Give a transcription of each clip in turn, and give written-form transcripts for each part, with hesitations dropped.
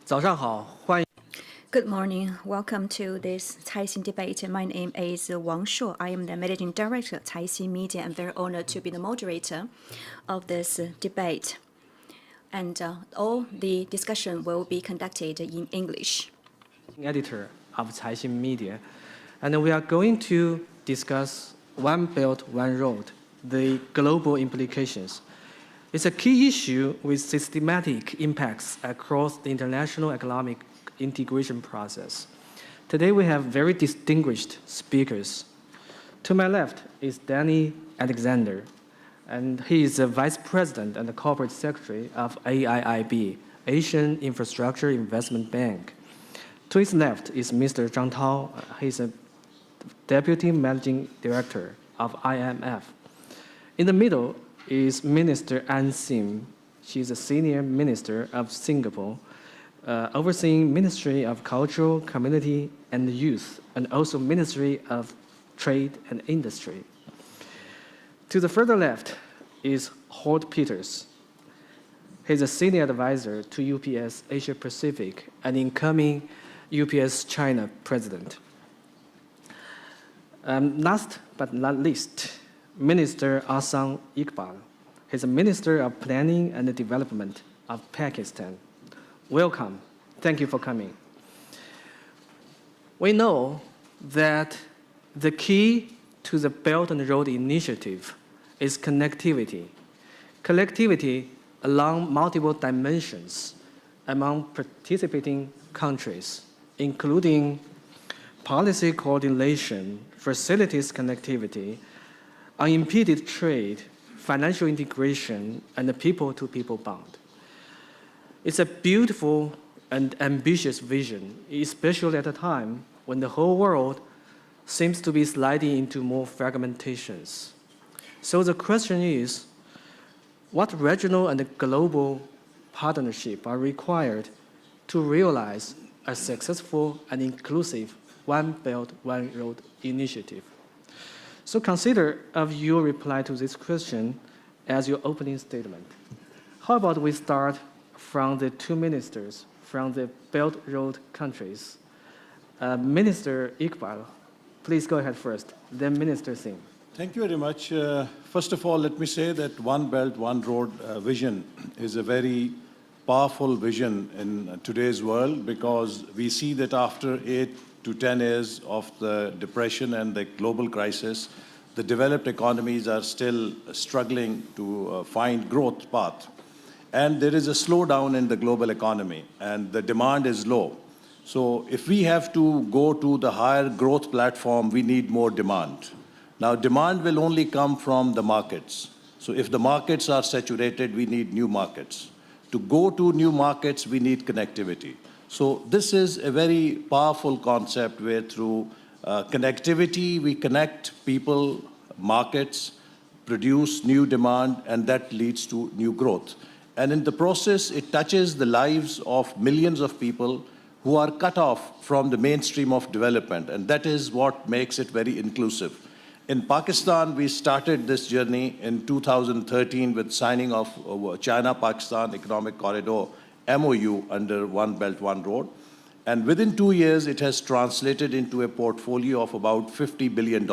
早上好，欢迎 Good morning. Welcome to this Caixin debate. My name is Wang Shuo. I am the managing director of Caixin Media. I'm very honored to be the moderator of this debate. And all the discussion will be conducted in English. editor of Caixin Media, and we are going to discuss One Belt, One Road, the global implications. It's a key issue with systematic impacts across the international economic integration process. Today we have very distinguished speakers. To my left is Danny Alexander, and he is the Vice President and the Corporate Secretary of AIIB, Asian Infrastructure Investment Bank. To his left is Mr. Zhang Tao. He's a Deputy Managing Director of IMF. In the middle is Minister An Sim. She's a Senior Minister of Singapore, overseeing Ministry of Culture, Community and Youth, and also Ministry of Trade and Industry. To the further left is Holt Peters. He's a senior advisor to UPS Asia Pacific and incoming UPS China president. Last but not least, Minister Ahsan Iqbal. He's a Minister of Planning and Development of Pakistan. Welcome. Thank you for coming. We know that the key to the Belt and Road Initiative is connectivity. Connectivity along multiple dimensions among participating countries, including policy coordination, facilities connectivity, unimpeded trade, financial integration, and the people-to-people bond. It's a beautiful and ambitious vision, especially at a time when the whole world seems to be sliding into more fragmentations. So the question is, what regional and global partnership are required to realize a successful and inclusive One Belt, One Road initiative? So consider of your reply to this question as your opening statement. How about we start from the two ministers from the Belt Road countries? Minister Iqbal, please go ahead first, then Minister Singh. Thank you very much. First of all, let me say that One Belt, One Road vision is a very powerful vision in today's world, because we see that after 8 to 10 years of the depression and the global crisis, the developed economies are still struggling to find growth path. And there is a slowdown in the global economy, and the demand is low. So if we have to go to the higher growth platform, we need more demand. Now, demand will only come from the markets. So if the markets are saturated, we need new markets. To go to new markets, we need connectivity. So this is a very powerful concept where through connectivity, we connect people, markets, produce new demand, and that leads to new growth. And in the process, it touches the lives of millions of people who are cut off from the mainstream of development. And that is what makes it very inclusive. In Pakistan, we started this journey in 2013 with signing of China-Pakistan Economic Corridor MOU under One Belt, One Road. And within 2 years, it has translated into a portfolio of about $50 billion.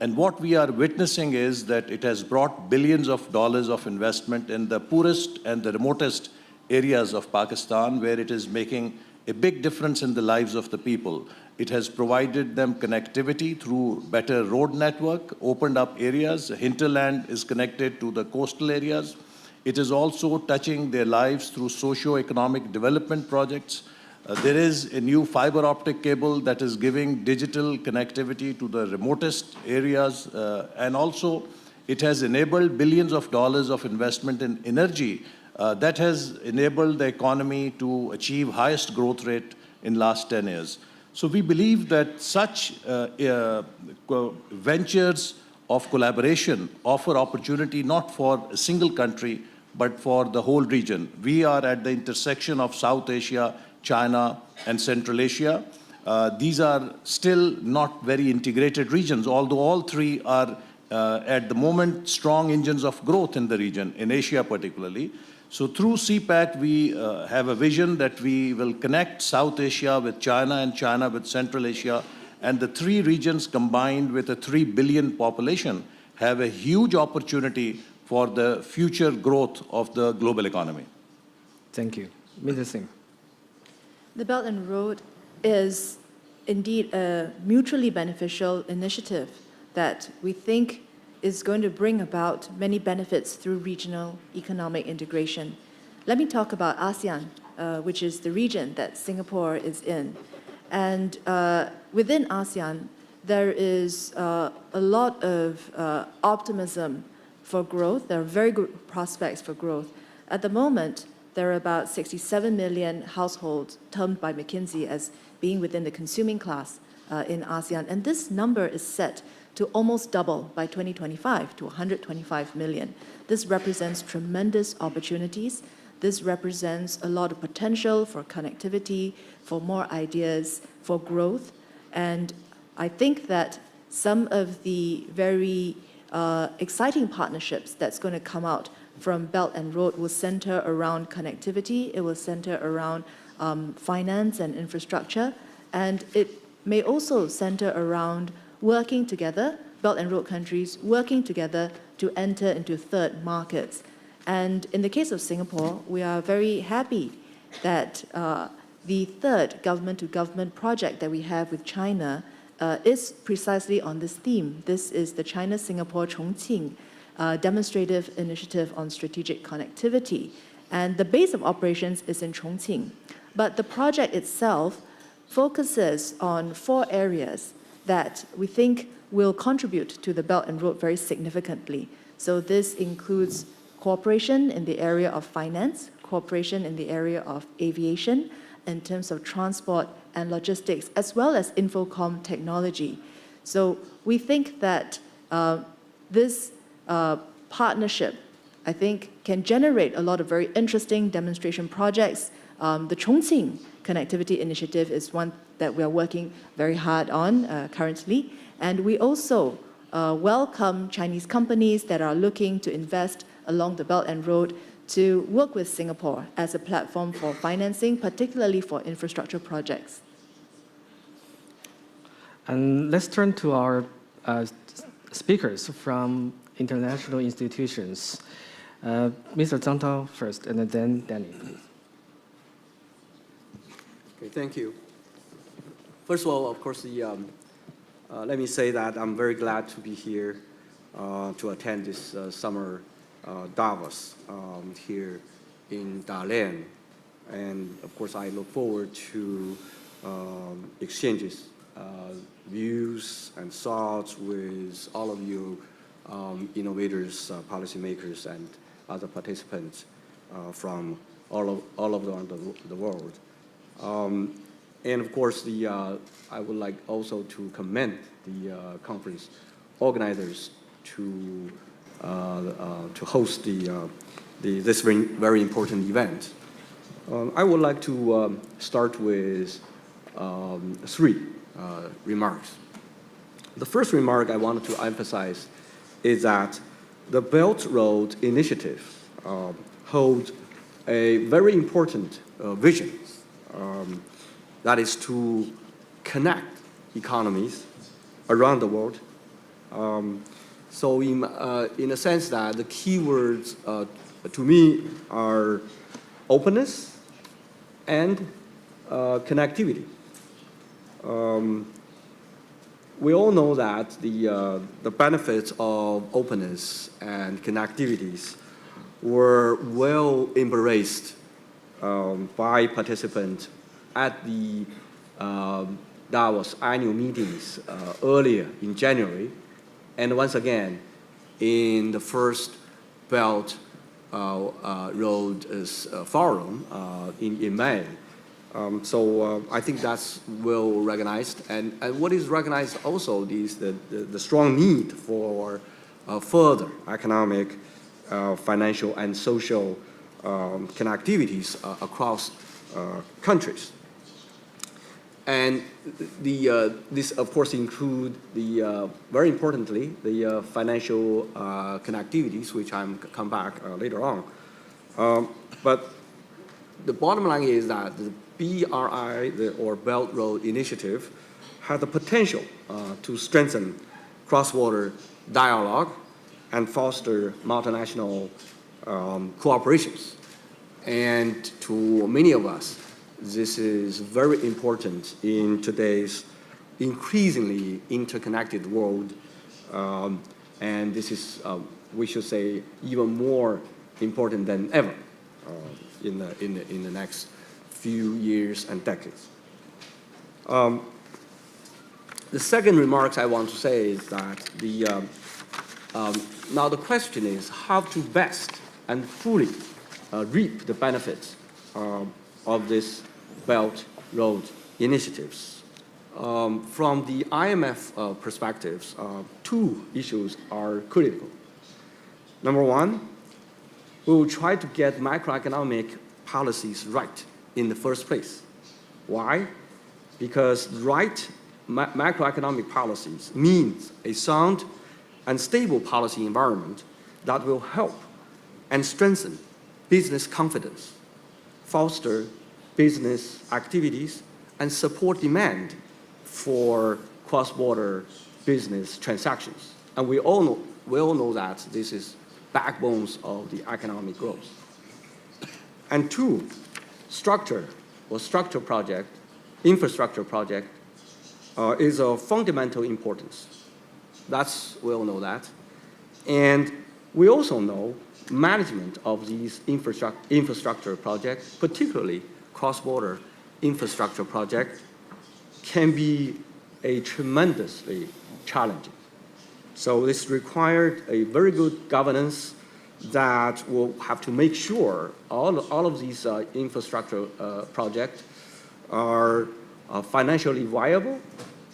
And what we are witnessing is that it has brought billions of dollars of investment in the poorest and the remotest areas of Pakistan, where it is making a big difference in the lives of the people. It has provided them connectivity through better road network, opened up areas. Hinterland is connected to the coastal areas. It is also touching their lives through socio-economic development projects. There is a new fiber optic cable that is giving digital connectivity to the remotest areas. And also, it has enabled billions of dollars of investment in energy that has enabled the economy to achieve highest growth rate in last 10 years. So we believe that such ventures of collaboration offer opportunity not for a single country, but for the whole region. We are at the intersection of South Asia, China, and Central Asia. These are still not very integrated regions, although all three are at the moment strong engines of growth in the region, in Asia particularly. So through CPAC, we have a vision that we will connect South Asia with China and China with Central Asia, and the three regions combined with a 3 billion population have a huge opportunity for the future growth of the global economy. Thank you. Mr. Singh. The Belt and Road is indeed a mutually beneficial initiative that we think is going to bring about many benefits through regional economic integration. Let me talk about ASEAN, which is the region that Singapore is in. And within ASEAN, there is a lot of optimism for growth. There are very good prospects for growth. At the moment, there are about 67 million households termed by McKinsey as being within the consuming class in ASEAN. And this number is set to almost double by 2025 to 125 million. This represents tremendous opportunities. This represents a lot of potential for connectivity, for more ideas, for growth. And I think that some of the very exciting partnerships that's going to come out from Belt and Road will center around connectivity. It will center around finance and infrastructure. And it may also center around working together, Belt and Road countries working together to enter into third markets. And in the case of Singapore, we are very happy that the third government-to-government project that we have with China is precisely on this theme. This is the China-Singapore Chongqing demonstrative initiative on strategic connectivity. And the base of operations is in Chongqing. But the project itself focuses on 4 areas that we think will contribute to the Belt and Road very significantly. So this includes cooperation in the area of finance, cooperation in the area of aviation, in terms of transport and logistics, as well as infocom technology. So we think that this partnership, I think, can generate a lot of very interesting demonstration projects. The Chongqing Connectivity Initiative is one that we are working very hard on currently. And we also welcome Chinese companies that are looking to invest along the Belt and Road to work with Singapore as a platform for financing, particularly for infrastructure projects. And let's turn to our speakers from international institutions. Mr. Zhang Tao first, and then Danny, please. Okay, thank you. First of all, of course, let me say that I'm very glad to be here to attend this summer Davos here in Dalian. And of course, I look forward to exchanges, views and thoughts with all of you innovators, policymakers, and other participants from all around the world. And of course, I would like also to commend the conference organizers to host this very important event. I would like to start with 3 remarks. The first remark I wanted to emphasize is that the Belt Road Initiative holds a very important vision. That is to connect economies around the world. So in a sense that the key words to me are openness and connectivity. We all know that the benefits of openness and connectivities were well embraced by participants at the Davos annual meetings earlier in January, and once again in the first Belt Road Forum in May. So I think that's well recognized, and what is recognized also is the strong need for further economic, financial, and social connectivities across countries. And this, of course, include very importantly, the financial connectivities, which I'm come back later on. But the bottom line is that the BRI, or Belt Road Initiative, has the potential to strengthen cross-border dialogue and foster multinational cooperations. And to many of us, this is very important in today's increasingly interconnected world. And this is, we should say, even more important than ever in the next few years and decades. The second remarks I want to say is that now the question is how to best and fully reap the benefits of this Belt Road initiatives. From the IMF perspectives, two issues are critical. Number one, we will try to get macroeconomic policies right in the first place. Why? Because right macroeconomic policies means a sound and stable policy environment that will help and strengthen business confidence, foster business activities, and support demand for cross-border business transactions. And we all know that this is backbones of the economic growth. And two, infrastructure project is of fundamental importance. We all know that. And we also know management of these infrastructure projects, particularly cross-border infrastructure projects, can be a tremendously challenging. So this required a very good governance that will have to make sure all of these infrastructure projects are financially viable,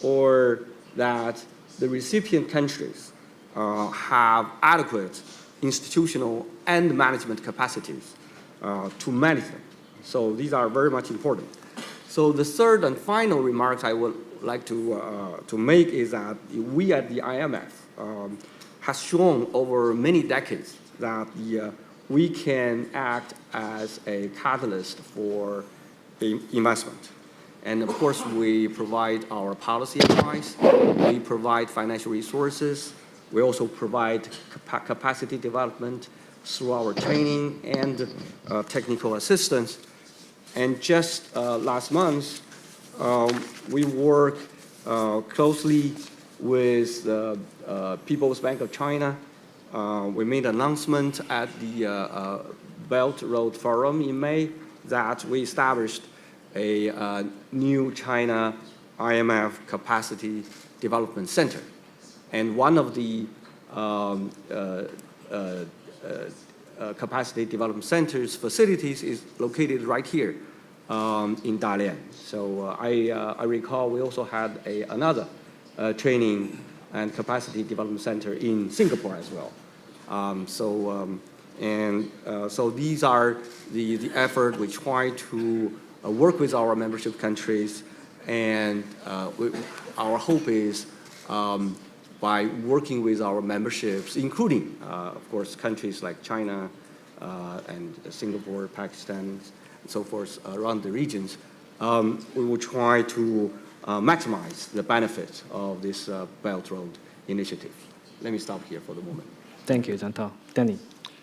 or that the recipient countries have adequate institutional and management capacities to manage them. So these are very much important. So the third and final remarks I would like to make is that we at the IMF has shown over many decades that we can act as a catalyst for investment. And of course, we provide our policy advice, we provide financial resources, we also provide capacity development through our training and technical assistance. And just last month, we worked closely with the People's Bank of China. We made an announcement at the Belt Road Forum in May that we established a new China IMF Capacity Development Center. And one of the Capacity Development Center's facilities is located right here in Dalian. So I recall we also had another training and capacity development center in Singapore as well. So these are the effort we try to work with our membership countries, and our hope is by working with our memberships, including, of course, countries like China and Singapore, Pakistan, and so forth around the regions, we will try to maximize the benefits of this Belt Road Initiative. Let me stop here for the moment. Thank you, Zhang Tao. Danny.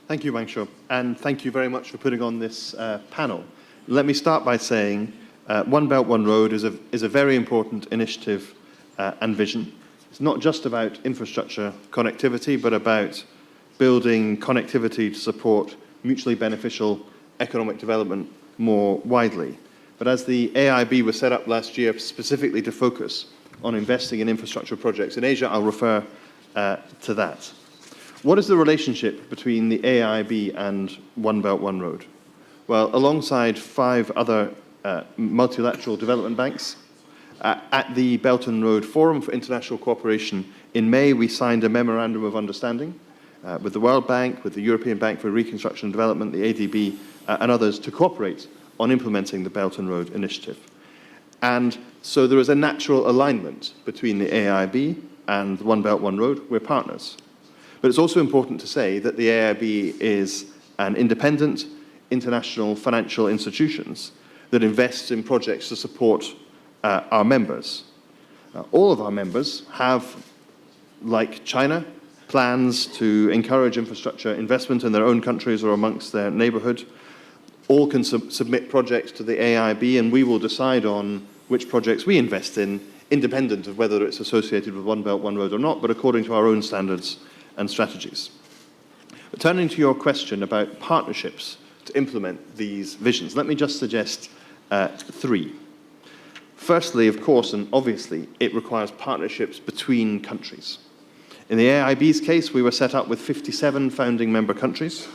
Thank you, Wang Shuo, and thank you very much for putting on this panel. Let me start by saying One Belt, One Road is a very important initiative and vision. It's not just about infrastructure connectivity, but about building connectivity to support mutually beneficial economic development more widely. But as the AIIB was set up last year specifically to focus on investing in infrastructure projects in Asia, I'll refer to that. What is the relationship between the AIIB and One Belt, One Road? Well, alongside 5 other multilateral development banks, at the Belt and Road Forum for International Cooperation in May, we signed a memorandum of understanding with the World Bank, with the European Bank for Reconstruction and Development, the ADB, and others to cooperate on implementing the Belt and Road Initiative. And so there is a natural alignment between the AIIB and One Belt, One Road. We're partners. But it's also important to say that the AIIB is an independent, international financial institutions that invest in projects to support our members. All of our members have, like China, plans to encourage infrastructure investment in their own countries or amongst their neighborhood. All can submit projects to the AIIB, and we will decide on which projects we invest in, independent of whether it's associated with One Belt, One Road or not, but according to our own standards and strategies. But turning to your question about partnerships to implement these visions, let me just suggest three. Firstly, of course, and obviously, it requires partnerships between countries. In the AIIB's case, we were set up with 57 founding member countries.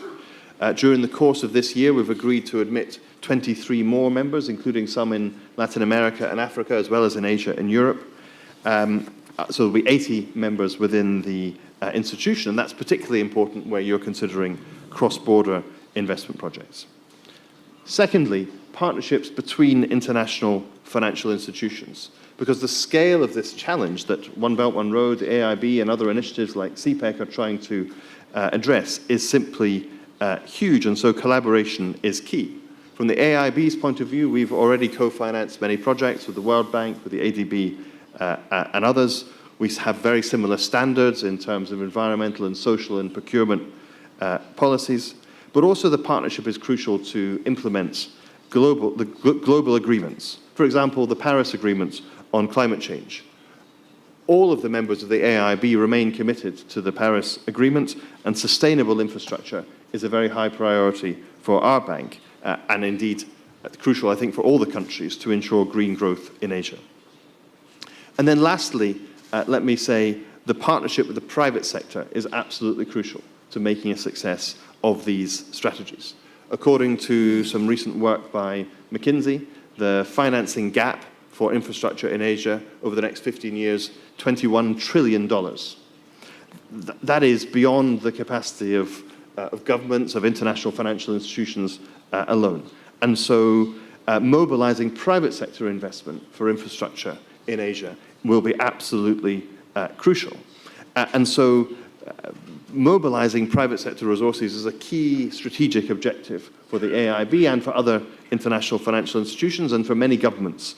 During the course of this year, we've agreed to admit 23 more members, including some in Latin America and Africa, as well as in Asia and Europe. So there'll be 80 members within the institution, and that's particularly important where you're considering cross-border investment projects. Secondly, partnerships between international financial institutions, because the scale of this challenge that One Belt, One Road, the AIIB, and other initiatives like CPEC are trying to address is simply huge, and so collaboration is key. From the AIIB's point of view, we've already co-financed many projects with the World Bank, with the ADB, and others. We have very similar standards in terms of environmental and social and procurement policies, but also the partnership is crucial to implement global agreements. For example, the Paris Agreement on climate change. All of the members of the AIIB remain committed to the Paris Agreement, and sustainable infrastructure is a very high priority for our bank, and indeed crucial, I think, for all the countries to ensure green growth in Asia. And then lastly, let me say the partnership with the private sector is absolutely crucial to making a success of these strategies. According to some recent work by McKinsey, the financing gap for infrastructure in Asia over the next 15 years, $21 trillion. That is beyond the capacity of governments, of international financial institutions alone. And so mobilizing private sector investment for infrastructure in Asia will be absolutely crucial. And so mobilizing private sector resources is a key strategic objective for the AIIB and for other international financial institutions and for many governments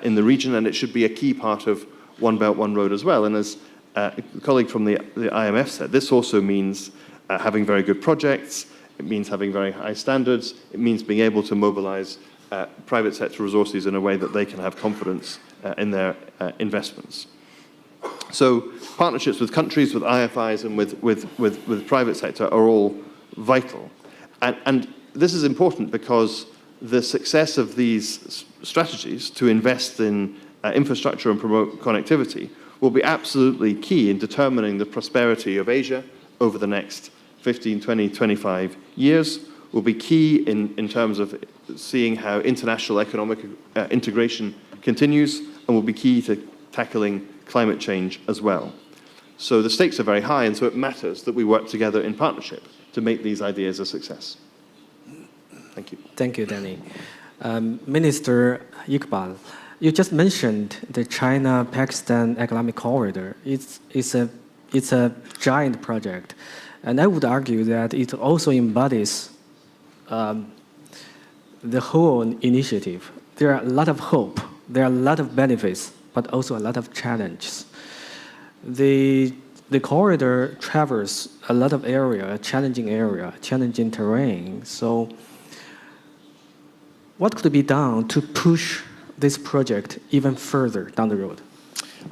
in the region, and it should be a key part of One Belt, One Road as well. And as a colleague from the IMF said, this also means having very good projects, it means having very high standards, it means being able to mobilize private sector resources in a way that they can have confidence in their investments. So partnerships with countries, with IFIs, and with private sector are all vital. And this is important because the success of these strategies to invest in infrastructure and promote connectivity will be absolutely key in determining the prosperity of Asia over the next 15, 20, 25 years, will be key in terms of seeing how international economic integration continues, and will be key to tackling climate change as well. So the stakes are very high, and so it matters that we work together in partnership to make these ideas a success. Thank you. Thank you, Danny. Minister Iqbal, you just mentioned the China-Pakistan Economic Corridor. It's a giant project, and I would argue that it also embodies the whole initiative. There are a lot of hope, there are a lot of benefits, but also a lot of challenges. The corridor travels a lot of area, challenging terrain. So what could be done to push this project even further down the road?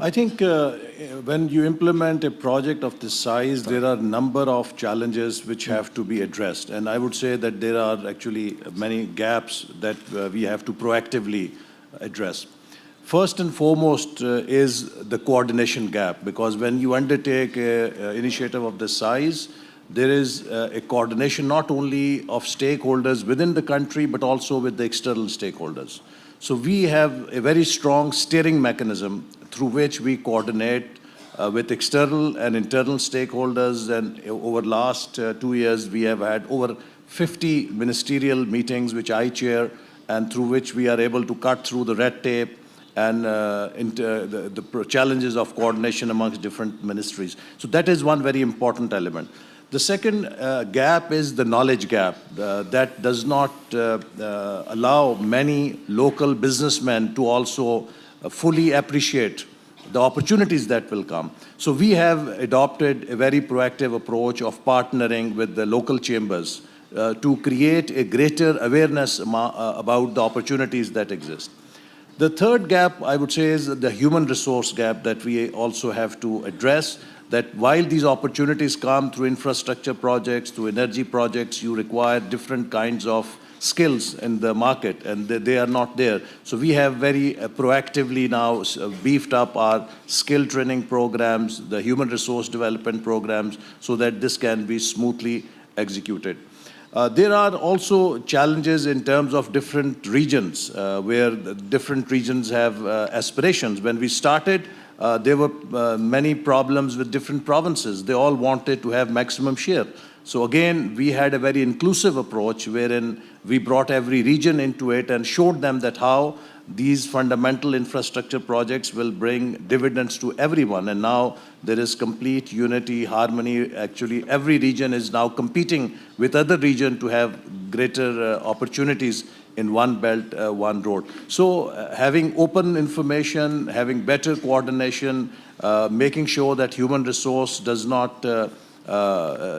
I think when you implement a project of this size, there are a number of challenges which have to be addressed. And I would say that there are actually many gaps that we have to proactively address. First and foremost is the coordination gap, because when you undertake an initiative of this size, there is a coordination not only of stakeholders within the country, but also with the external stakeholders. So we have a very strong steering mechanism through which we coordinate with external and internal stakeholders. And over the last 2 years, we have had over 50 ministerial meetings, which I chair, and through which we are able to cut through the red tape and the challenges of coordination amongst different ministries. So that is one very important element. The second gap is the knowledge gap that does not allow many local businessmen to also fully appreciate the opportunities that will come. So we have adopted a very proactive approach of partnering with the local chambers to create a greater awareness about the opportunities that exist. The third gap, I would say, is the human resource gap that we also have to address, that while these opportunities come through infrastructure projects, through energy projects, you require different kinds of skills in the market, and they are not there. So we have very proactively now beefed up our skill training programs, the human resource development programs, so that this can be smoothly executed. There are also challenges in terms of different regions, where the different regions have aspirations. When we started, there were many problems with different provinces. They all wanted to have maximum share. So again, we had a very inclusive approach wherein we brought every region into it and showed them that how these fundamental infrastructure projects will bring dividends to everyone. And now there is complete unity, harmony. Actually, every region is now competing with other regions to have greater opportunities in one belt, one road. So having open information, having better coordination, making sure that human resource does not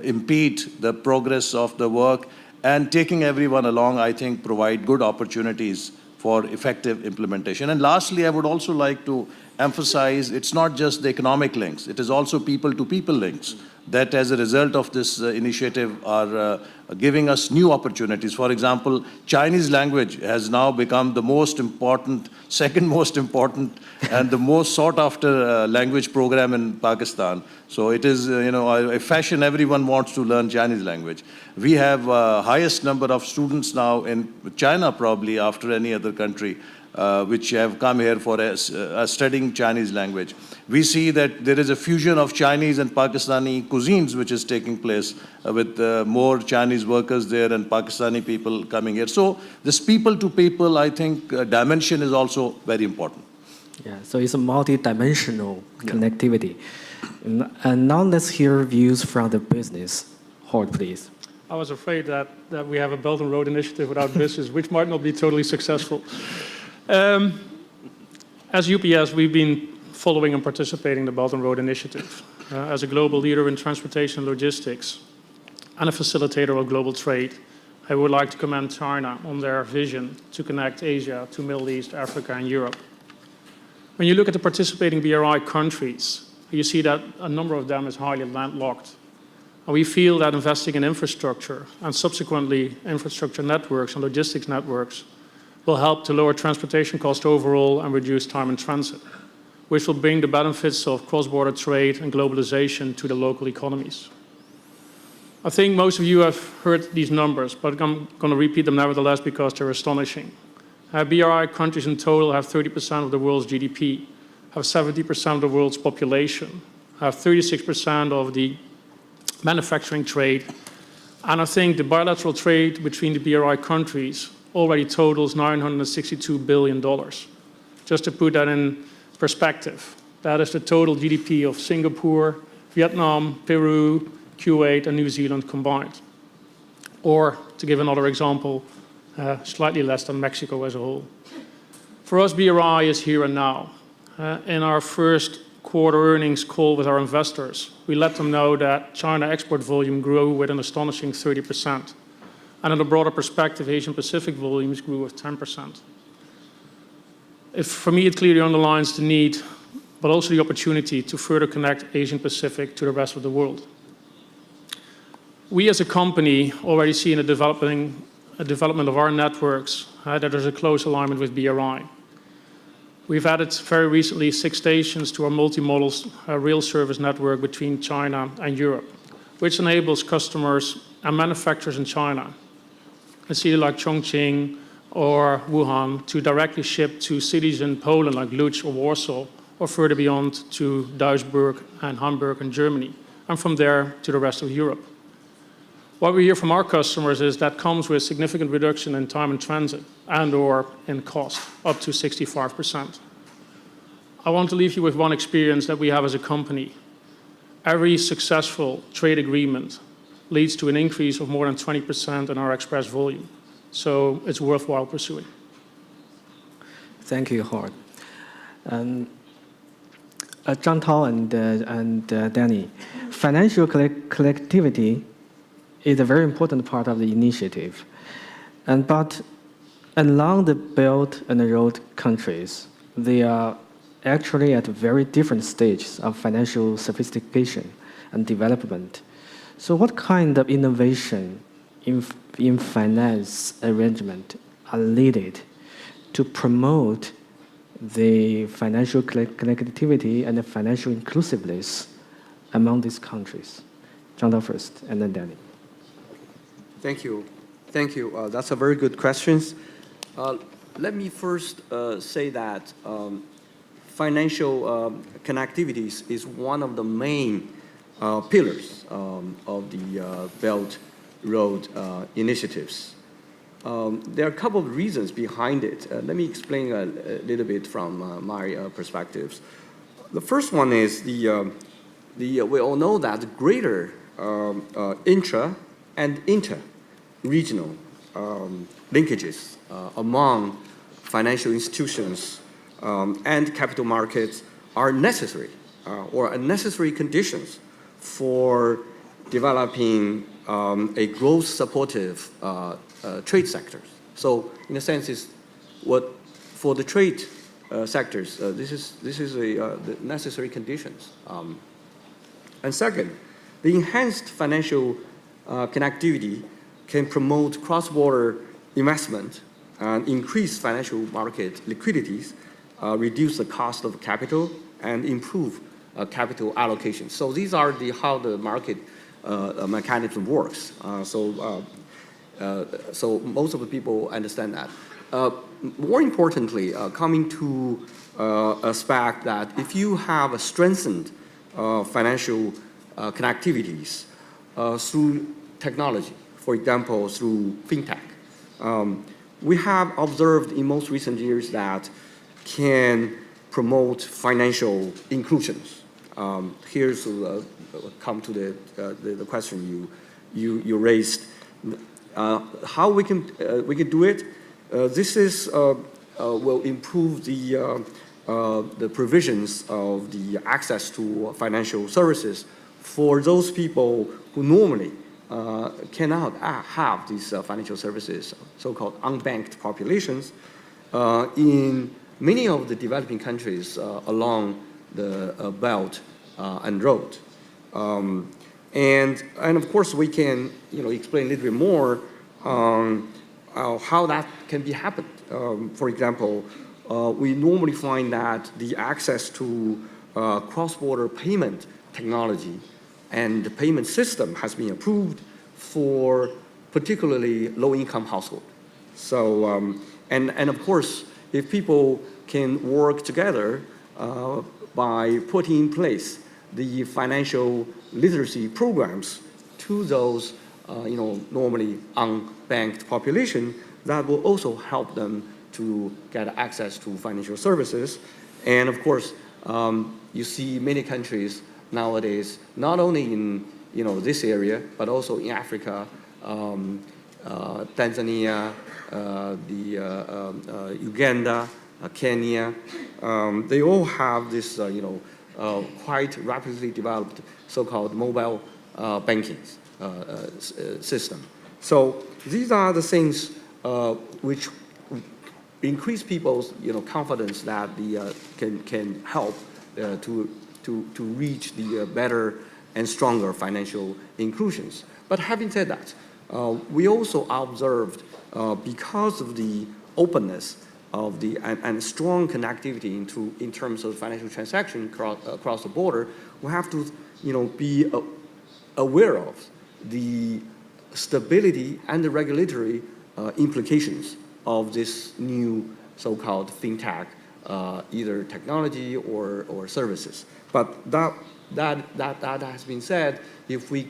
impede the progress of the work, and taking everyone along, I think, provide good opportunities for effective implementation. And lastly, I would also like to emphasize it's not just the economic links, it is also people-to-people links that as a result of this initiative are giving us new opportunities. For example, Chinese language has now become the most important, second most important, and the most sought-after language program in Pakistan. So it is, a fashion. Everyone wants to learn Chinese language. We have highest number of students now in China, probably after any other country, which have come here for studying Chinese language. We see that there is a fusion of Chinese and Pakistani cuisines which is taking place with more Chinese workers there and Pakistani people coming here. So this people-to-people, I think, dimension is also very important. Yeah, so it's a multi-dimensional connectivity. And now let's hear views from the business. Howard, please. I was afraid that we have a Belt and Road Initiative without business, which might not be totally successful. As UPS, we've been following and participating in the Belt and Road Initiative as a global leader in transportation and logistics and a facilitator of global trade. I would like to commend China on their vision to connect Asia to Middle East, Africa, and Europe. When you look at the participating BRI countries, you see that a number of them is highly landlocked. And we feel that investing in infrastructure and subsequently infrastructure networks and logistics networks will help to lower transportation costs overall and reduce time in transit, which will bring the benefits of cross-border trade and globalization to the local economies. I think most of you have heard these numbers, but I'm going to repeat them nevertheless because they're astonishing. BRI countries in total have 30% of the world's GDP, have 70% of the world's population, have 36% of the manufacturing trade, and I think the bilateral trade between the BRI countries already totals $962 billion. Just to put that in perspective, that is the total GDP of Singapore, Vietnam, Peru, Kuwait, and New Zealand combined. Or, to give another example, slightly less than Mexico as a whole. For us, BRI is here and now. In our first quarter earnings call with our investors, we let them know that China export volume grew with an astonishing 30%. And in a broader perspective, Asian-Pacific volumes grew with 10%. For me, it clearly underlines the need, but also the opportunity to further connect Asian-Pacific to the rest of the world. We as a company already see in the development of our networks that there's a close alignment with BRI. We've added very recently 6 stations to our multimodal rail service network between China and Europe, which enables customers and manufacturers in China, a city like Chongqing or Wuhan, to directly ship to cities in Poland like Lodz or Warsaw, or further beyond to Duisburg and Hamburg in Germany, and from there to the rest of Europe. What we hear from our customers is that comes with significant reduction in time in transit and or in cost, up to 65%. I want to leave you with one experience that we have as a company. Every successful trade agreement leads to an increase of more than 20% in our express volume. So it's worthwhile pursuing. Thank you, Howard. Zhang Tao and Danny, financial collectivity is a very important part of the initiative. But along the Belt and Road countries, they are actually at very different stages of financial sophistication and development. So what kind of innovation in finance arrangement are needed to promote the financial connectivity and the financial inclusiveness among these countries? Zhang Tao first, and then Danny. Thank you. Thank you. That's a very good question. Let me first say that financial connectivity is one of the main pillars of the Belt Road initiatives. There are a couple of reasons behind it. Let me explain a little bit from my perspectives. The first one is we all know that the greater intra and inter-regional linkages among financial institutions and capital markets are necessary or necessary conditions for developing a growth supportive trade sectors. So in a sense, it's what for the trade sectors, this is the necessary conditions. And second, the enhanced financial connectivity can promote cross-border investment and increase financial market liquidities, reduce the cost of capital, and improve capital allocation. So these are how the market mechanism works. So most of the people understand that. More importantly, coming to aspect that if you have a strengthened financial connectivities through technology, for example, through fintech, we have observed in most recent years that can promote financial inclusions. Here's come to the question you raised. How we can do it? This is will improve the provisions of the access to financial services for those people who normally cannot have these financial services, so-called unbanked populations, in many of the developing countries along the Belt and Road. And of course, we can explain a little bit more how that can be happened. For example, we normally find that the access to cross-border payment technology and the payment system has been approved for particularly low-income households. So, and of course, if people can work together by putting in place the financial literacy programs to those, normally unbanked population, that will also help them to get access to financial services. And of course, you see many countries nowadays, not only in this area, but also in Africa, Tanzania, Uganda, Kenya. They all have this, quite rapidly developed so-called mobile banking system. So these are the things which increase people's confidence that can help to reach the better and stronger financial inclusions. But having said that, we also observed because of the openness of the and strong connectivity in terms of financial transaction across the border, we have to be aware of the stability and the regulatory implications of this new so-called fintech, either technology or services. But that has been said, if we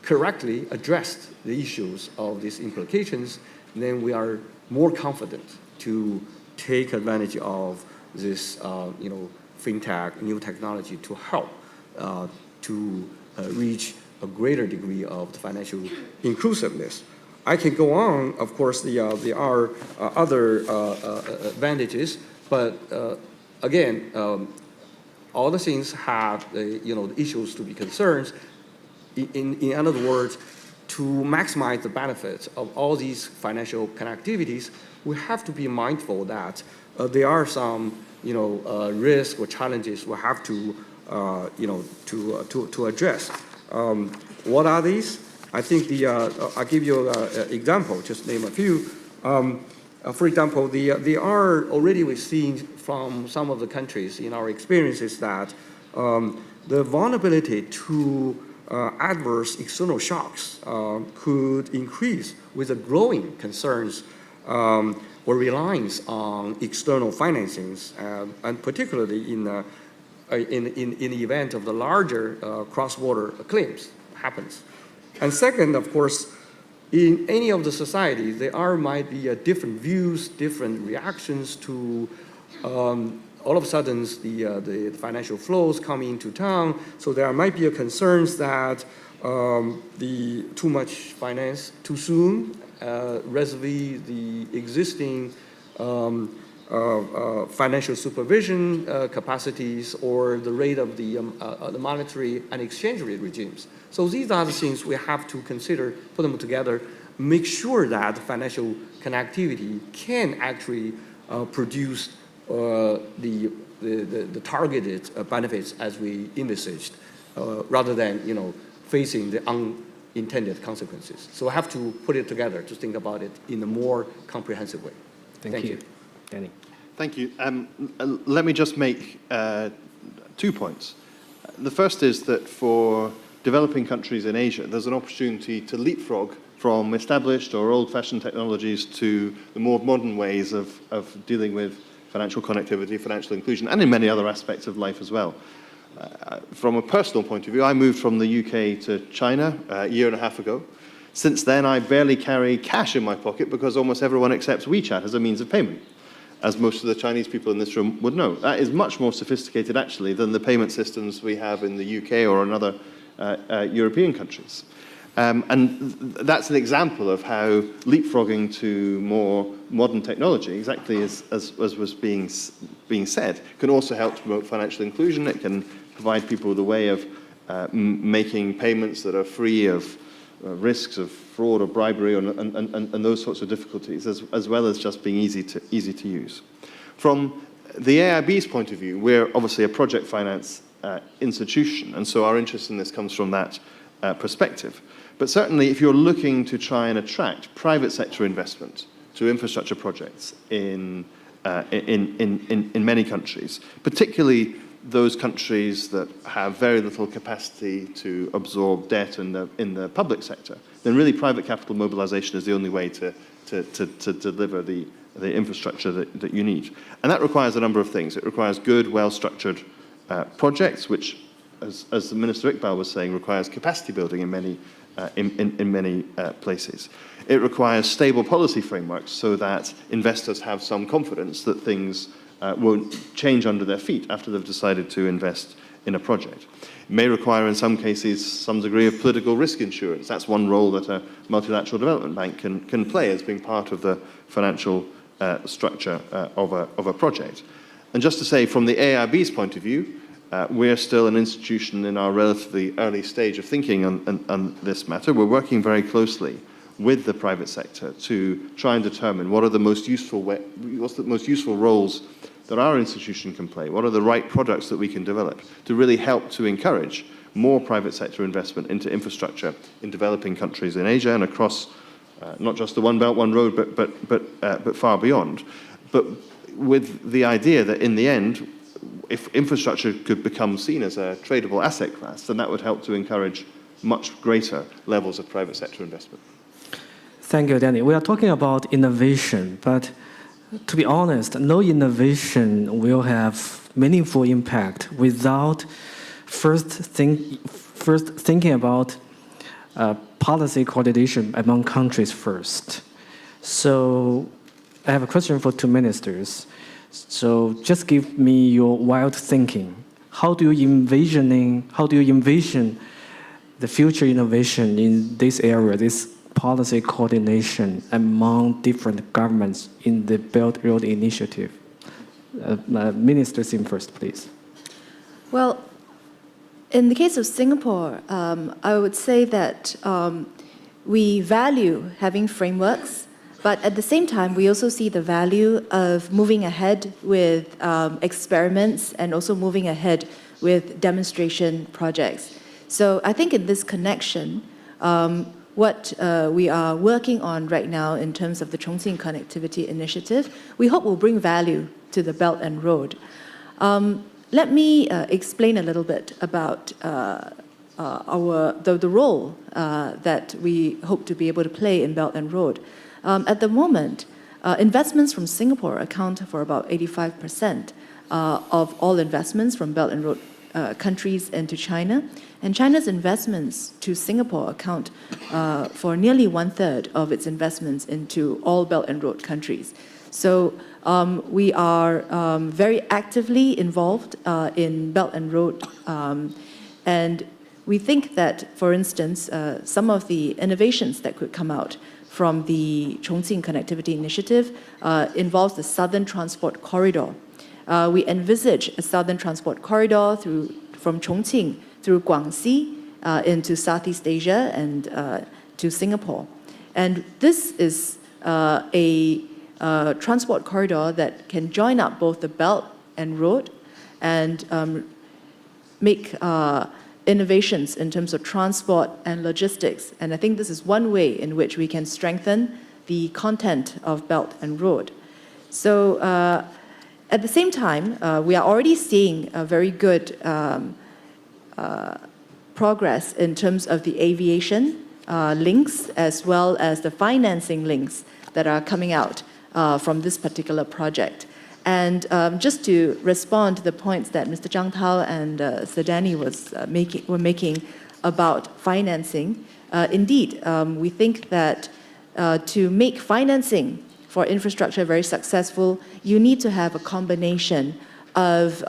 correctly address the issues of these implications, then we are more confident to take advantage of this, fintech, new technology to help to reach a greater degree of financial inclusiveness. I can go on. Of course, there are other advantages, but again, all the things have the issues to be concerned. In other words, to maximize the benefits of all these financial connectivities, we have to be mindful that there are some risks or challenges we have to to address. What are these? I think I'll give you an example, just name a few. For example, there are already we've seen from some of the countries in our experiences that the vulnerability to adverse external shocks could increase with the growing concerns or reliance on external financings, and particularly in the event of the larger cross-border claims happens. And second, of course, in any of the societies, there might be different views, different reactions to all of a sudden the financial flows come into town. So there might be concerns that the too much finance too soon, vis-a-vis the existing financial supervision capacities or the rate of the monetary and exchange rate regimes. So these are the things we have to consider, put them together, make sure that financial connectivity can actually produce the targeted benefits as we envisaged, rather than facing the unintended consequences. So I have to put it together to think about it in a more comprehensive way. Thank you. Danny. Thank you. Let me just make 2 points. The first is that for developing countries in Asia, there's an opportunity to leapfrog from established or old-fashioned technologies to the more modern ways of dealing with financial connectivity, financial inclusion, and in many other aspects of life as well. From a personal point of view, I moved from the UK to China a year and a half ago. Since then, I barely carry cash in my pocket because almost everyone accepts WeChat as a means of payment, as most of the Chinese people in this room would know. That is much more sophisticated, actually, than the payment systems we have in the UK or in other European countries. And that's an example of how leapfrogging to more modern technology, exactly as was being said, can also help to promote financial inclusion. It can provide people with a way of making payments that are free of risks of fraud or bribery and those sorts of difficulties, as well as just being easy to use. From the AIB's point of view, we're obviously a project finance institution, and so our interest in this comes from that perspective. But certainly, if you're looking to try and attract private sector investment to infrastructure projects in many countries, particularly those countries that have very little capacity to absorb debt in the public sector, then really private capital mobilization is the only way to deliver the infrastructure that you need. And that requires a number of things. It requires good, well-structured projects, which, as the Minister Iqbal was saying, requires capacity building in many places. It requires stable policy frameworks so that investors have some confidence that things won't change under their feet after they've decided to invest in a project. It may require, in some cases, some degree of political risk insurance. That's one role that a multilateral development bank can play as being part of the financial structure of a project. And just to say, from the AIB's point of view, we're still an institution in our relatively early stage of thinking on this matter. We're working very closely with the private sector to try and determine what are the most useful roles that our institution can play, what are the right products that we can develop to really help to encourage more private sector investment into infrastructure in developing countries in Asia and across not just the One Belt, One Road, but far beyond. But with the idea that in the end, if infrastructure could become seen as a tradable asset class, then that would help to encourage much greater levels of private sector investment. Thank you, Danny. We are talking about innovation, but to be honest, no innovation will have meaningful impact without first thinking about policy coordination among countries first. So I have a question for two ministers. So just give me your wild thinking. How do you envision the future innovation in this area, this policy coordination among different governments in the Belt and Road Initiative? Minister Sim first, please. Well, in the case of Singapore, I would say that we value having frameworks, but at the same time, we also see the value of moving ahead with experiments and also moving ahead with demonstration projects. So I think in this connection, what we are working on right now in terms of the Chongqing Connectivity Initiative, we hope will bring value to the Belt and Road. Let me explain a little bit about the role that we hope to be able to play in Belt and Road. At the moment, investments from Singapore account for about 85% of all investments from Belt and Road countries into China. And China's investments to Singapore account for nearly 1/3 of its investments into all Belt and Road countries. So we are very actively involved in Belt and Road, and we think that, for instance, some of the innovations that could come out from the Chongqing Connectivity Initiative involves the Southern Transport Corridor. We envisage a Southern Transport Corridor from Chongqing through Guangxi into Southeast Asia and to Singapore. And this is a transport corridor that can join up both the Belt and Road and make innovations in terms of transport and logistics. And I think this is one way in which we can strengthen the content of Belt and Road. So at the same time, we are already seeing a very good progress in terms of the aviation links as well as the financing links that are coming out from this particular project. And just to respond to the points that Mr. Zhang Tao and Sir Danny were making about financing, indeed, we think that to make financing for infrastructure very successful, you need to have a combination of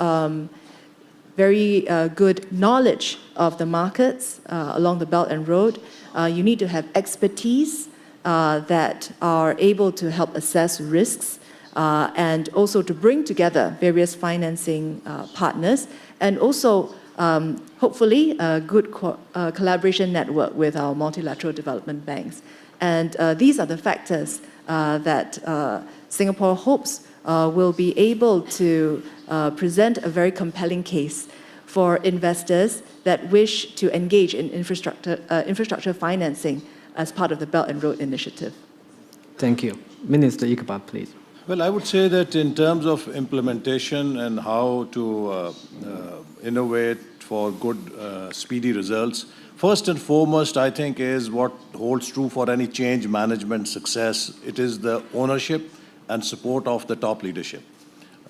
very good knowledge of the markets along the Belt and Road. You need to have expertise that are able to help assess risks and also to bring together various financing partners, and also hopefully a good collaboration network with our multilateral development banks. And these are the factors that Singapore hopes will be able to present a very compelling case for investors that wish to engage in infrastructure financing as part of the Belt and Road Initiative. Thank you. Minister Iqbal, please. Well, I would say that in terms of implementation and how to innovate for good, speedy results, first and foremost, I think, is what holds true for any change management success. It is the ownership and support of the top leadership.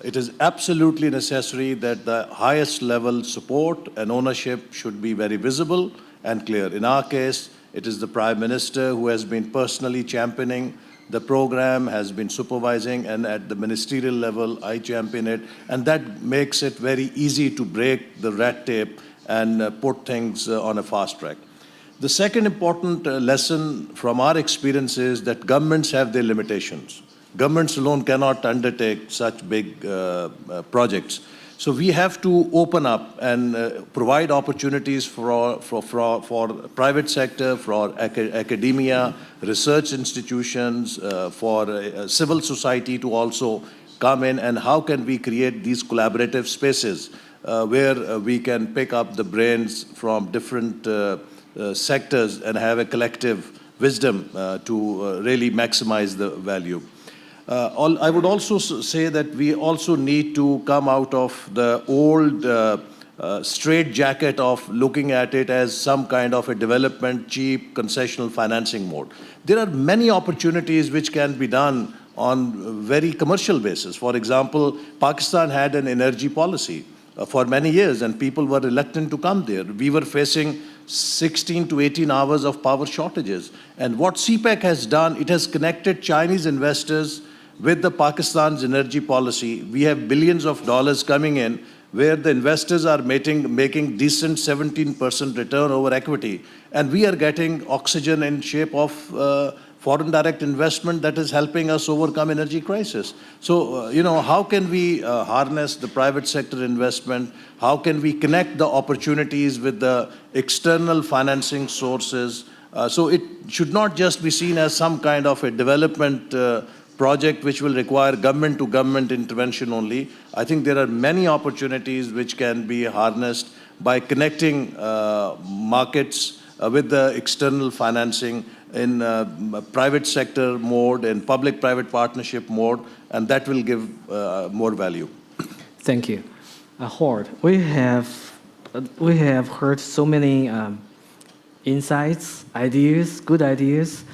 It is absolutely necessary that the highest level support and ownership should be very visible and clear. In our case, it is the Prime Minister who has been personally championing the program, has been supervising, and at the ministerial level, I champion it. And that makes it very easy to break the red tape and put things on a fast track. The second important lesson from our experience is that governments have their limitations. Governments alone cannot undertake such big projects. So we have to open up and provide opportunities for private sector, for academia, research institutions, for civil society to also come in, and how can we create these collaborative spaces where we can pick up the brains from different sectors and have a collective wisdom to really maximize the value. I would also say that we also need to come out of the old straitjacket of looking at it as some kind of a development, cheap, concessional financing mode. There are many opportunities which can be done on very commercial basis. For example, Pakistan had an energy policy for many years, and people were reluctant to come there. We were facing 16 to 18 hours of power shortages. And what CPEC has done, it has connected Chinese investors with the Pakistan's energy policy. We have billions of dollars coming in where the investors are making decent 17% return over equity. And we are getting oxygen in shape of foreign direct investment that is helping us overcome energy crisis. So, how can we harness the private sector investment? How can we connect the opportunities with the external financing sources? So it should not just be seen as some kind of a development project which will require government-to-government intervention only. I think there are many opportunities which can be harnessed by connecting markets with the external financing in private sector mode and public-private partnership mode, and that will give more value. Thank you. Howard, we have heard so many insights, ideas, good ideas,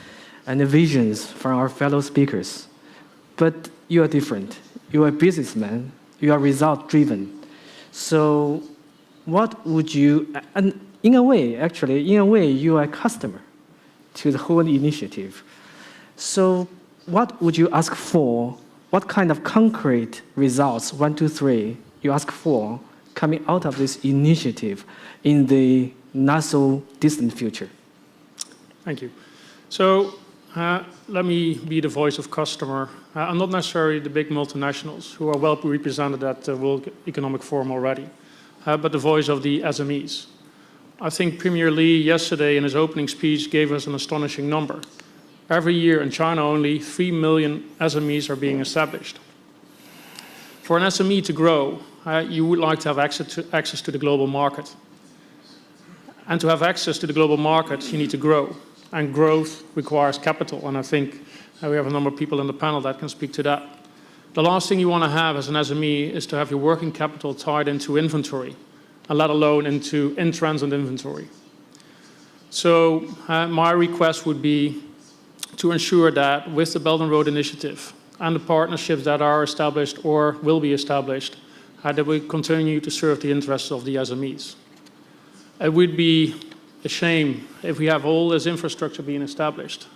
and visions from our fellow speakers. But you are different. You are a businessman. You are result-driven. So what would you, and in a way, you are a customer to the whole initiative. So what would you ask for? What kind of concrete results, 1, 2, 3, you ask for coming out of this initiative in the not so distant future? Thank you. So let me be the voice of customer. I'm not necessarily the big multinationals who are well represented at the World Economic Forum already, but the voice of the SMEs. I think Premier Li yesterday in his opening speech gave us an astonishing number. Every year in China only 3 million SMEs are being established. For an SME to grow, you would like to have access to the global market. And to have access to the global market, you need to grow. And growth requires capital. And I think we have a number of people in the panel that can speak to that. The last thing you want to have as an SME is to have your working capital tied into inventory, and let alone into in-transit inventory. So my request would be to ensure that with the Belt and Road Initiative and the partnerships that are established or will be established, that we continue to serve the interests of the SMEs. It would be a shame if we have all this infrastructure being established,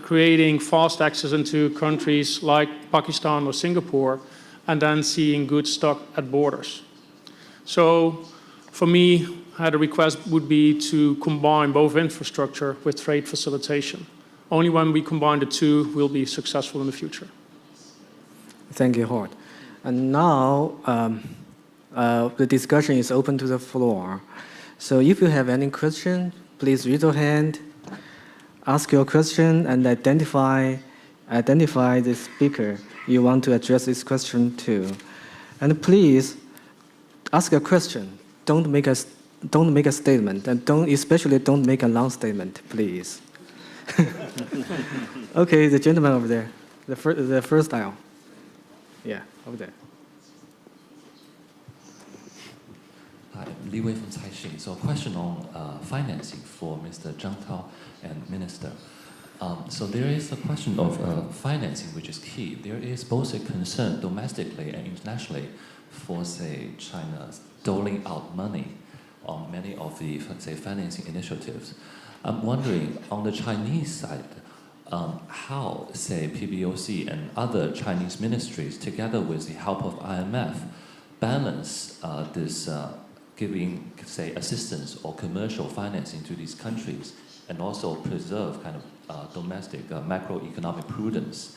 creating fast access into countries like Pakistan or Singapore, and then seeing goods stuck at borders. So for me, the request would be to combine both infrastructure with trade facilitation. Only when we combine the two, we'll be successful in the future. Thank you, Howard. And now the discussion is open to the floor. So if you have any question, please raise your hand, ask your question, and identify the speaker you want to address this question to. And please ask a question. Don't make a statement, and especially don't make a long statement, please. Okay, the gentleman over there, the first aisle. Yeah, over there. Hi, Li Wei from Caixin. So a question on financing for Mr. Zhang Tao and Minister. So there is a question of financing, which is key. There is both a concern domestically and internationally for, say, China doling out money on many of the, say, financing initiatives. I'm wondering, on the Chinese side, how, say, PBOC and other Chinese ministries, together with the help of IMF, balance this giving, say, assistance or commercial financing to these countries, and also preserve kind of domestic macroeconomic prudence.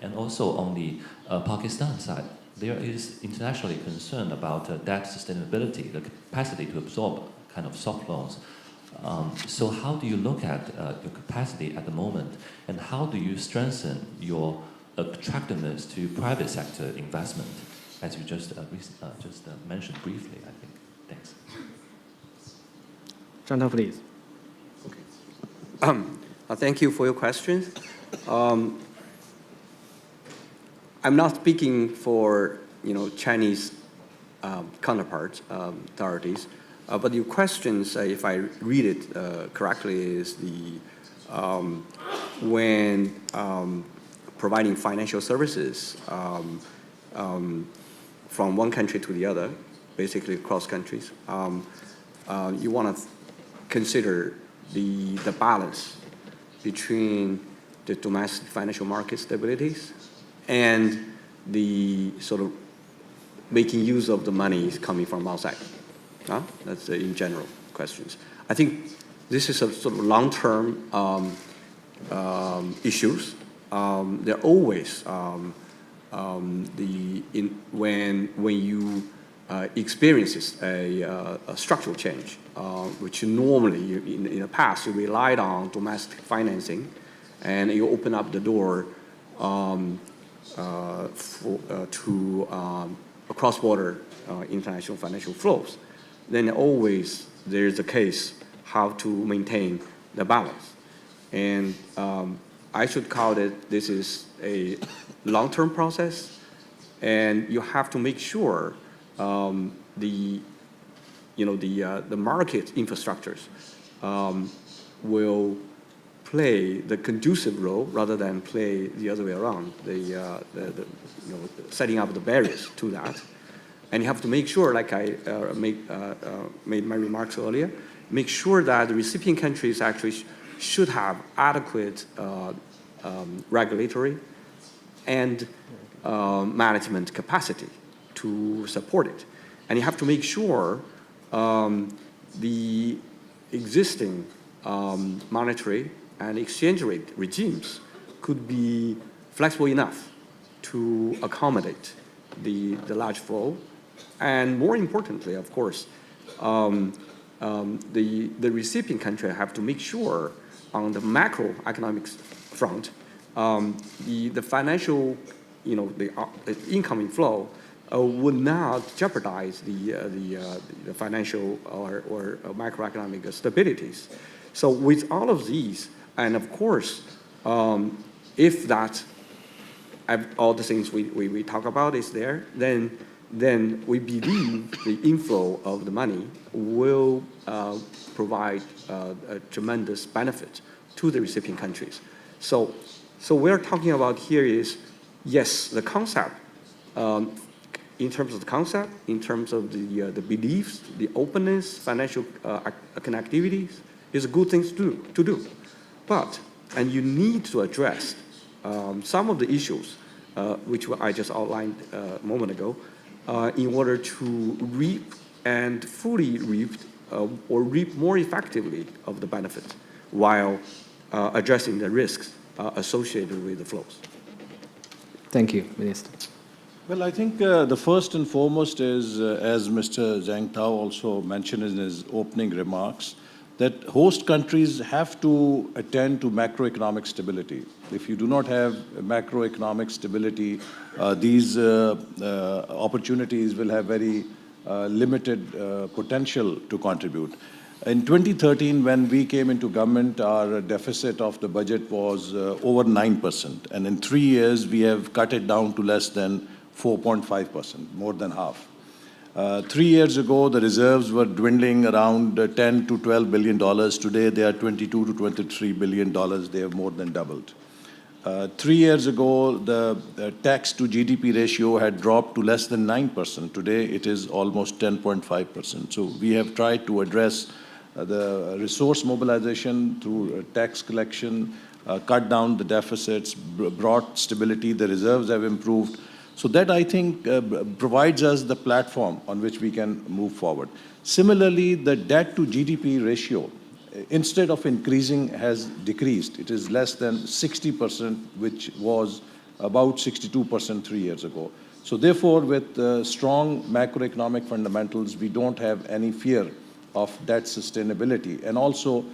And also on the Pakistan side, there is internationally concern about debt sustainability, the capacity to absorb kind of soft loans. So how do you look at your capacity at the moment, and how do you strengthen your attractiveness to private sector investment, as you just mentioned briefly, I think. Thanks. Zhang Tao, please. Okay. Thank you for your question. I'm not speaking for Chinese counterparts, authorities, but your questions, if I read it correctly, is when providing financial services from one country to the other, basically across countries, you want to consider the balance between the domestic financial market stabilities and the sort of making use of the money coming from outside? That's the in general questions. I think this is a sort of long-term issues. They're always when you experiences a structural change, which normally in the past you relied on domestic financing, and you open up the door to cross-border international financial flows, then always there's a case how to maintain the balance. And I should call it, this is a long-term process, and you have to make sure the market infrastructures will play the conducive role rather than play the other way around, setting up the barriers to that. And you have to make sure, like I made my remarks earlier, make sure that the recipient countries actually should have adequate regulatory and management capacity to support it. And you have to make sure the existing monetary and exchange rate regimes could be flexible enough to accommodate the large flow. And more importantly, of course, the recipient country have to make sure on the macroeconomics front, the financial, the incoming flow would not jeopardize the financial or macroeconomic stabilities. So with all of these, and of course, if that, all the things we talk about is there, then we believe the inflow of the money will provide a tremendous benefit to the recipient countries. So we're talking about here is, yes, the concept, in terms of the concept, in terms of the beliefs, the openness, financial connectivities, is a good thing to do. But, and you need to address some of the issues which I just outlined a moment ago, in order to reap and fully reap or reap more effectively of the benefit while addressing the risks associated with the flows. Thank you, Minister. Well, I think the first and foremost is, as Mr. Zhang Tao also mentioned in his opening remarks, that host countries have to attend to macroeconomic stability. If you do not have macroeconomic stability, these opportunities will have very limited potential to contribute. In 2013, when we came into government, our deficit of the budget was over 9%. And in 3 years, we have cut it down to less than 4.5%, more than half. 3 years ago, the reserves were dwindling around $10 to $12 billion. Today, they are $22 to $23 billion. They have more than doubled. 3 years ago, the tax to GDP ratio had dropped to less than 9%. Today, it is almost 10.5%. So we have tried to address the resource mobilization through tax collection, cut down the deficits, brought stability, the reserves have improved. So that, I think, provides us the platform on which we can move forward. Similarly, the debt to GDP ratio, instead of increasing, has decreased. It is less than 60%, which was about 62% 3 years ago. So therefore, with strong macroeconomic fundamentals, we don't have any fear of debt sustainability. And also,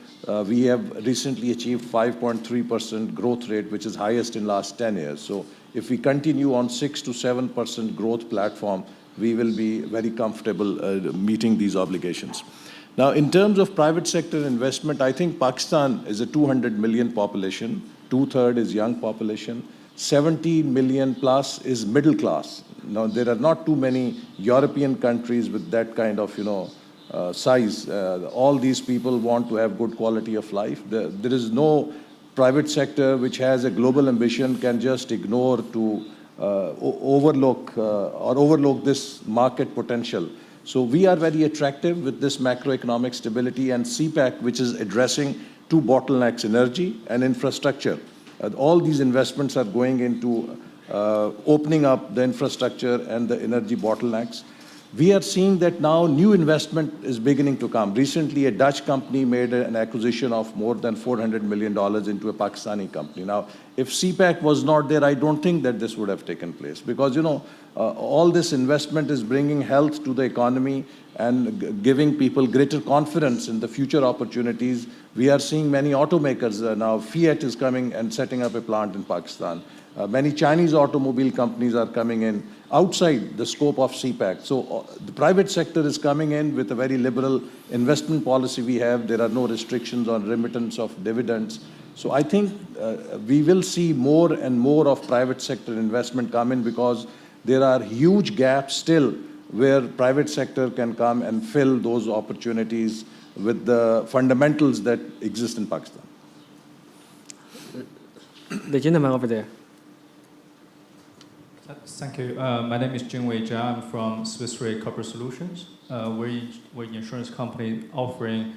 we have recently achieved 5.3% growth rate, which is highest in last 10 years. So if we continue on 6 to 7% growth platform, we will be very comfortable meeting these obligations. Now, in terms of private sector investment, I think Pakistan is a 200 million population, 2/3 is young population, 70 million plus is middle class. Now, there are not too many European countries with that kind of, size. All these people want to have good quality of life. There is no private sector which has a global ambition can just ignore to overlook this market potential. So we are very attractive with this macroeconomic stability, and CPEC, which is addressing two bottlenecks, energy and infrastructure. All these investments are going into opening up the infrastructure and the energy bottlenecks. We are seeing that now new investment is beginning to come. Recently, a Dutch company made an acquisition of more than $400 million into a Pakistani company. Now, if CPEC was not there, I don't think that this would have taken place because, all this investment is bringing health to the economy and giving people greater confidence in the future opportunities. We are seeing many automakers now. Fiat is coming and setting up a plant in Pakistan. Many Chinese automobile companies are coming in outside the scope of CPEC. So the private sector is coming in with a very liberal investment policy we have. There are no restrictions on remittance of dividends. So I think we will see more and more of private sector investment come in because there are huge gaps still where private sector can come and fill those opportunities with the fundamentals that exist in Pakistan. The gentleman over there. Thank you. My name is Jingwei Jia. I'm from Swiss Re Corporate Solutions. We're an insurance company offering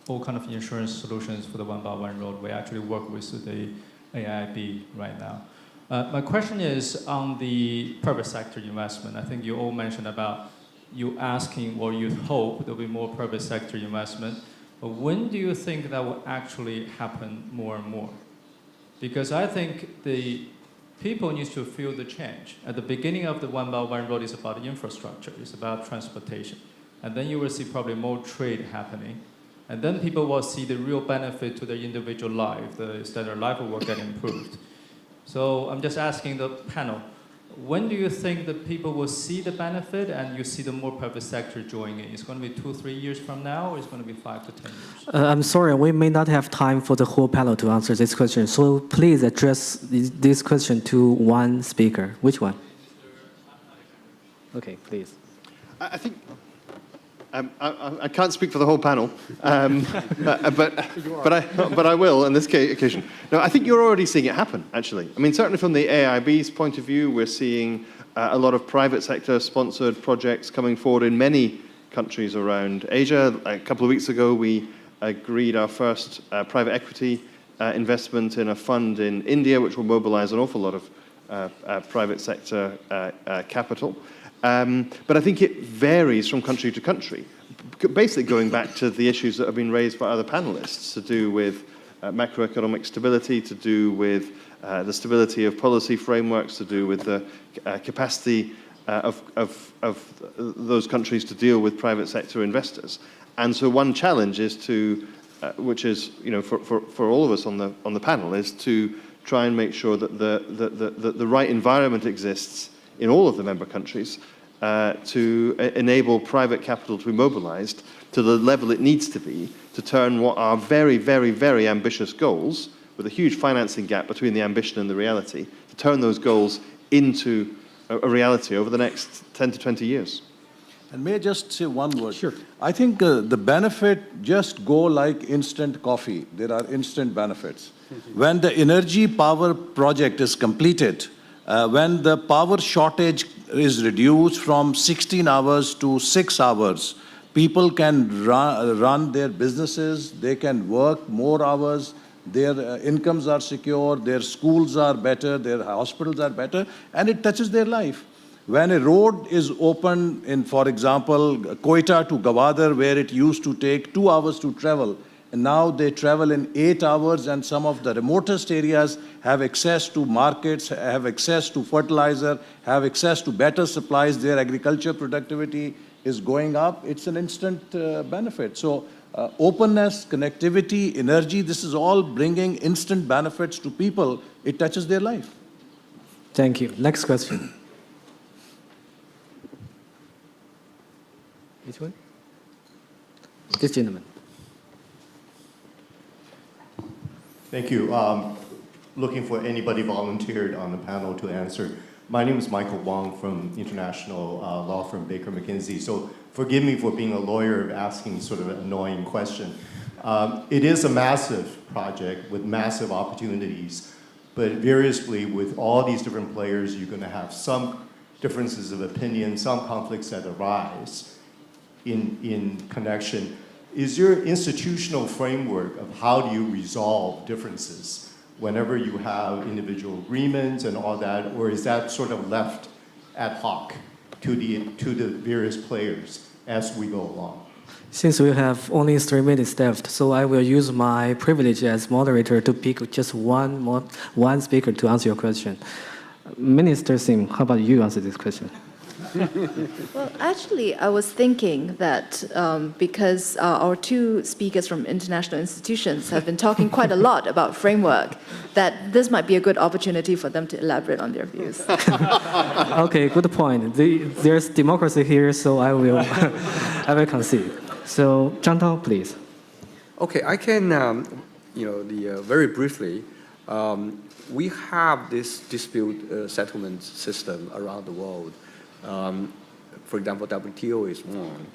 all kinds of insurance solutions for the One Belt One Road. We actually work with the AIB right now. My question is on the private sector investment. I think you all mentioned about you asking or you hope there'll be more private sector investment. But when do you think that will actually happen more and more? Because I think the people need to feel the change. At the beginning of the One Belt One Road is about infrastructure, it's about transportation. And then you will see probably more trade happening. And then people will see the real benefit to their individual life, the standard of life will get improved. So I'm just asking the panel, when do you think that people will see the benefit and you see the more private sector joining in? It's going to be 2-3 years from now, or it's going to be 5 to 10 years? I'm sorry, we may not have time for the whole panel to answer this question. So please address this question to one speaker. Which one? Okay, please. I think I can't speak for the whole panel, but I will on this occasion. No, I think you're already seeing it happen, actually. I mean, certainly from the AIB's point of view, we're seeing a lot of private sector sponsored projects coming forward in many countries around Asia. A couple of weeks ago, we agreed our first private equity investment in a fund in India, which will mobilize an awful lot of private sector capital. But I think it varies from country to country, basically going back to the issues that have been raised by other panelists to do with macroeconomic stability, to do with the stability of policy frameworks, to do with the capacity of those countries to deal with private sector investors. And so one challenge is to, which is, for all of us on the panel, is to try and make sure that the right environment exists in all of the member countries to enable private capital to be mobilized to the level it needs to be to turn what are very, very, very ambitious goals, with a huge financing gap between the ambition and the reality, to turn those goals into a reality over the next 10 to 20 years. And may I just say one word? Sure. I think the benefit just go like instant coffee. There are instant benefits. When the energy power project is completed, when the power shortage is reduced from 16 hours to 6 hours, people can run their businesses, they can work more hours, their incomes are secure, their schools are better, their hospitals are better, and it touches their life. When a road is open in, for example, Quetta to Gwadar, where it used to take 2 hours to travel, and now they travel in 8 hours, and some of the remotest areas have access to markets, have access to fertilizer, have access to better supplies. Their agriculture productivity is going up. It's an instant benefit. So openness, connectivity, energy, this is all bringing instant benefits to people. It touches their life. Thank you. Next question. Which one? This gentleman. Thank you. Looking for anybody volunteered on the panel to answer. My name is Michael Wong from international law firm Baker McKenzie. So forgive me for being a lawyer asking sort of an annoying question. It is a massive project with massive opportunities, but variously with all these different players, you're going to have some differences of opinion, some conflicts that arise in connection. Is your institutional framework of how do you resolve differences whenever you have individual agreements and all that, or is that sort of left ad hoc to the various players as we go along? Since we have only 3 minutes left, so I will use my privilege as moderator to pick just one speaker to answer your question. Minister Sim, how about you answer this question? Well, actually, I was thinking that because our two speakers from international institutions have been talking quite a lot about framework, that this might be a good opportunity for them to elaborate on their views. Okay, good point. There's democracy here, so I will concede. So, Zhang Tao, please. Okay, I can, very briefly, we have this dispute settlement system around the world. For example, WTO is one.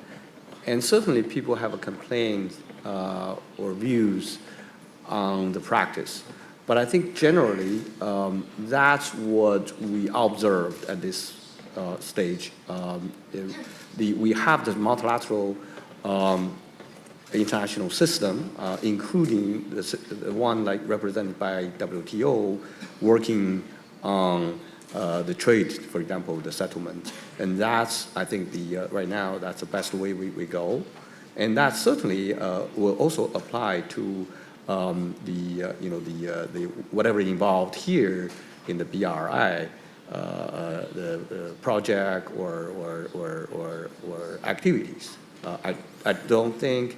And certainly people have a complaint or views on the practice. But I think generally, that's what we observed at this stage. We have the multilateral international system, including the one like represented by WTO, working on the trade, for example, the settlement. And that's, I think, right now, that's the best way we go. And that certainly will also apply to the whatever involved here in the BRI, the project or activities. I don't think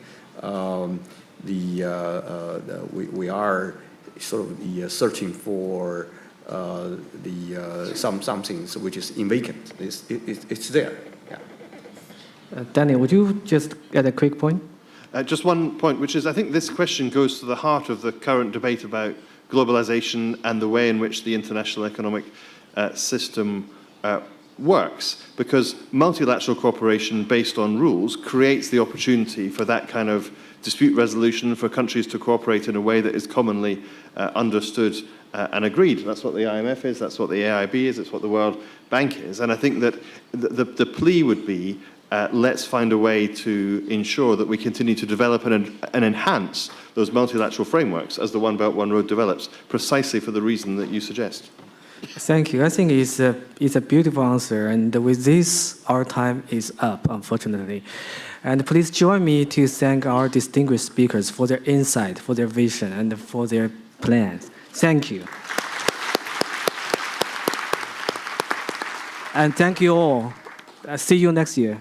we are sort of searching for some things which is vacant. It's there. Yeah. Daniel, would you just add a quick point? Just one point, which is I think this question goes to the heart of the current debate about globalization and the way in which the international economic system works, because multilateral cooperation based on rules creates the opportunity for that kind of dispute resolution, for countries to cooperate in a way that is commonly understood and agreed. That's what the IMF is, that's what the AIB is, it's what the World Bank is. And I think that the plea would be, let's find a way to ensure that we continue to develop and enhance those multilateral frameworks as the One Belt, One Road develops, precisely for the reason that you suggest. Thank you. I think it's a beautiful answer. And with this, our time is up, unfortunately. And please join me to thank our distinguished speakers for their insight, for their vision, and for their plans. Thank you. And thank you all. See you next year.